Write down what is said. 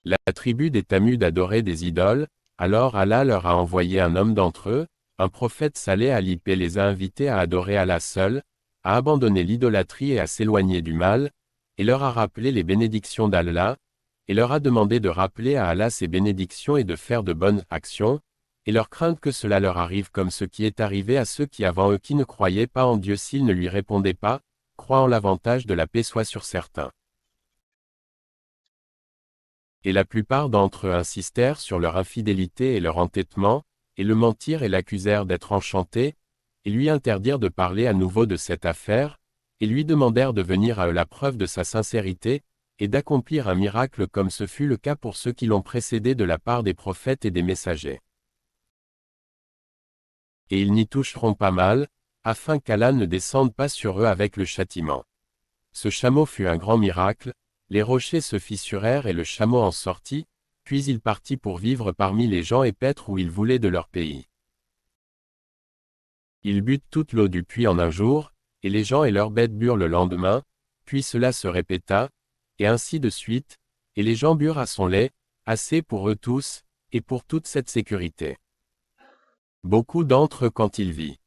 La tribu des Tamuds adorait des idoles, alors Allah leur a envoyé un homme d'entre eux, un prophète Saleh et les a invités à adorer Allah seul, à abandonner l'idolâtrie et à s'éloigner du mal, et leur a rappelé les bénédictions d'Allah, et leur a demandé de rappeler à Allah ses bénédictions et de faire de bonnes actions, et leur crainte que cela leur arrive comme ce qui est arrivé à ceux qui avant eux qui ne croyaient pas en Dieu s'ils ne lui répondaient pas, crois en l'avantage de la paix soit sur certains. Et la plupart d'entre eux insistèrent sur leur infidélité et leur entêtement, et le mentirent et l'accusèrent d'être enchanté, et lui interdirent de parler à nouveau de cette affaire, et lui demandèrent de venir à eux la preuve de sa sincérité, et d'accomplir un miracle comme ce fut le cas pour ceux qui l'ont précédé de la part des prophètes et des messagers. Et ils n'y toucheront pas mal, afin qu'Allah ne descende pas sur eux avec le châtiment. Ce chameau fut un grand miracle, les rochers se fissurèrent et le chameau en sortit, puis il partit pour vivre parmi les gens et paître où il voulait de leur pays. Il but toute l'eau du puits en un jour, et les gens et leurs bêtes burent le lendemain, puis cela se répéta, et ainsi de suite, et les gens burent à son lait, assez pour eux tous, et pour toute cette sécurité. Beaucoup d'entre eux quand il vit